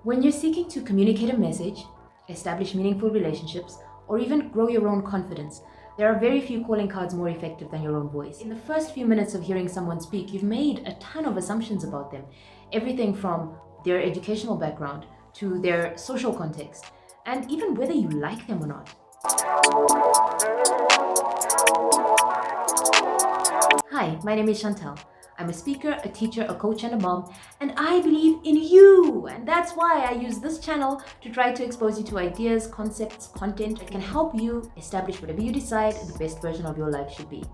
When you're seeking to communicate a message, establish meaningful relationships, or even grow your own confidence, there are very few calling cards more effective than your own voice. In the first few minutes of hearing someone speak, you've made a ton of assumptions about them. Everything from their educational background to their social context, and even whether you like them or not. Hi, my name is Chantal. I'm a speaker, a teacher, a coach, and a mom, and I believe in you. And that's why I use this channel to try to expose you to ideas, concepts, content that can help you establish whatever you decide the best version of your life should be.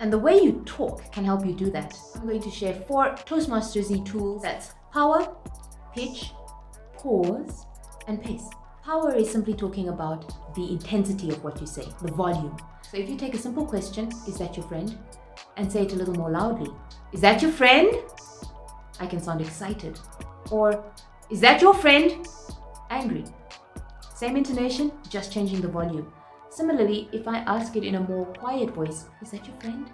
And the way you talk can help you do that. I'm going to share 4 Toastmasters-y tools. That's power, pitch, pause, and pace. Power is simply talking about the intensity of what you say, the volume. So if you take a simple question, is that your friend? And say it a little more loudly. Is that your friend? I can sound excited. Or, is that your friend? Angry. Same intonation, just changing the volume. Similarly, if I ask it in a more quiet voice, is that your friend?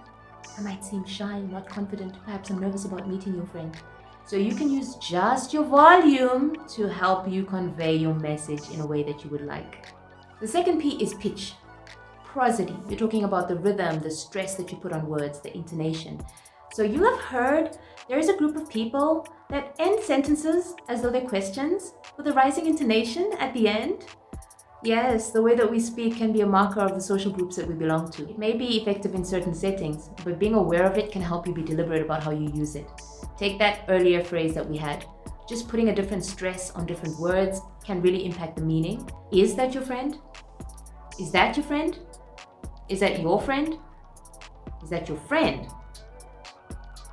I might seem shy, not confident. Perhaps I'm nervous about meeting your friend. So you can use just your volume to help you convey your message in a way that you would like. The second P is pitch. Prosody. You're talking about the rhythm, the stress that you put on words, the intonation. So you have heard there is a group of people that end sentences as though they're questions with a rising intonation at the end. Yes, the way that we speak can be a marker of the social groups that we belong to. It may be effective in certain settings, but being aware of it can help you be deliberate about how you use it. Take that earlier phrase that we had. Just putting a different stress on different words can really impact the meaning. Is that your friend? Is that your friend? Is that your friend? Is that your friend?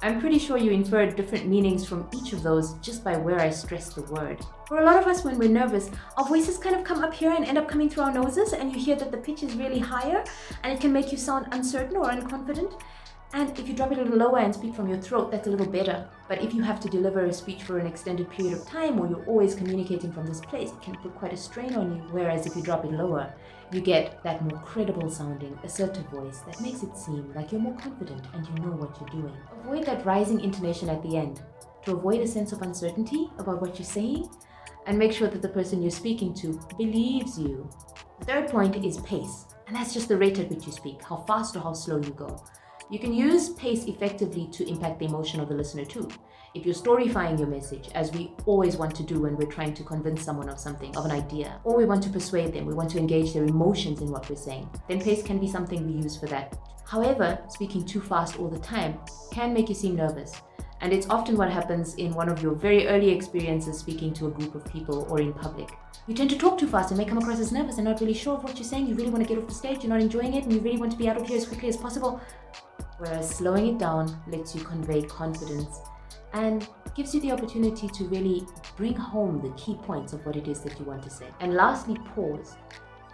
I'm pretty sure you inferred different meanings from each of those just by where I stress the word. For a lot of us, when we're nervous, our voices kind of come up here and end up coming through our noses, and you hear that the pitch is really higher and it can make you sound uncertain or unconfident. And if you drop it a little lower and speak from your throat, that's a little better. But if you have to deliver a speech for an extended period of time, or you're always communicating from this place, it can put quite a strain on you. Whereas if you drop it lower, you get that more credible sounding, assertive voice that makes it seem like you're more confident and you know what you're doing. Avoid that rising intonation at the end to avoid a sense of uncertainty about what you're saying, and make sure that the person you're speaking to believes you. The third point is pace, and that's just the rate at which you speak, how fast or how slow you go. You can use pace effectively to impact the emotion of the listener too. If you're storyfying your message, as we always want to do when we're trying to convince someone of something, of an idea, or we want to persuade them, we want to engage their emotions in what we're saying, then pace can be something we use for that. However, speaking too fast all the time can make you seem nervous. And it's often what happens in one of your very early experiences speaking to a group of people or in public. You tend to talk too fast and may come across as nervous and not really sure of what you're saying. You really want to get off the stage, you're not enjoying it, and you really want to be out of here as quickly as possible. Whereas slowing it down lets you convey confidence and gives you the opportunity to really bring home the key points of what it is that you want to say. And lastly, pause.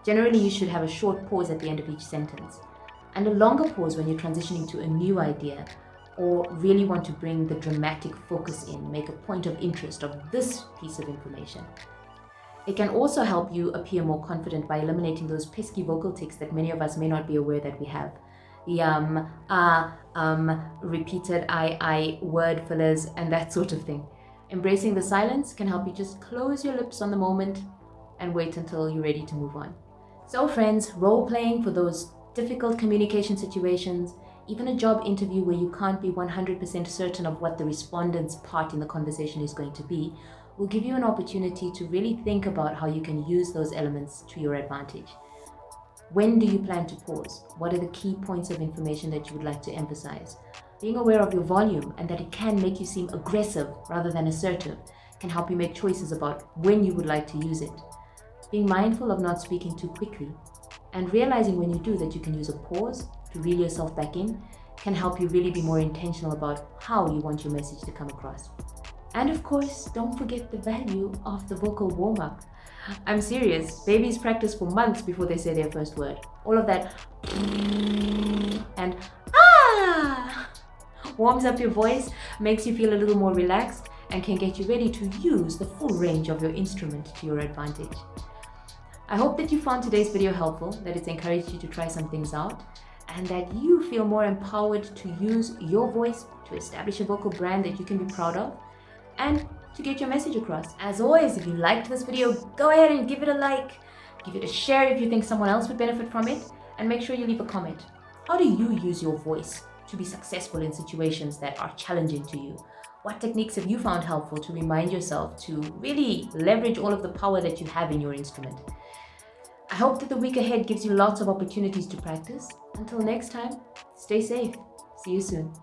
Generally, you should have a short pause at the end of each sentence, and a longer pause when you're transitioning to a new idea or really want to bring the dramatic focus in, make a point of interest of this piece of information. It can also help you appear more confident by eliminating those pesky vocal tics that many of us may not be aware that we have. The repeated I word fillers and that sort of thing. Embracing the silence can help you just close your lips on the moment and wait until you're ready to move on. So friends, role-playing for those difficult communication situations, even a job interview where you can't be 100% certain of what the respondent's part in the conversation is going to be, will give you an opportunity to really think about how you can use those elements to your advantage. When do you plan to pause? What are the key points of information that you would like to emphasize? Being aware of your volume and that it can make you seem aggressive rather than assertive can help you make choices about when you would like to use it. Being mindful of not speaking too quickly and realizing when you do that you can use a pause to reel yourself back in can help you really be more intentional about how you want your message to come across. And of course, don't forget the value of the vocal warm-up. I'm serious, babies practice for months before they say their first word. All of that and warms up your voice, makes you feel a little more relaxed, and can get you ready to use the full range of your instrument to your advantage. I hope that you found today's video helpful, that it's encouraged you to try some things out, and that you feel more empowered to use your voice to establish a vocal brand that you can be proud of, and to get your message across. As always, if you liked this video, go ahead and give it a like, give it a share if you think someone else would benefit from it, and make sure you leave a comment. How do you use your voice to be successful in situations that are challenging to you? What techniques have you found helpful to remind yourself to really leverage all of the power that you have in your instrument? I hope that the week ahead gives you lots of opportunities to practice. Until next time, stay safe. See you soon.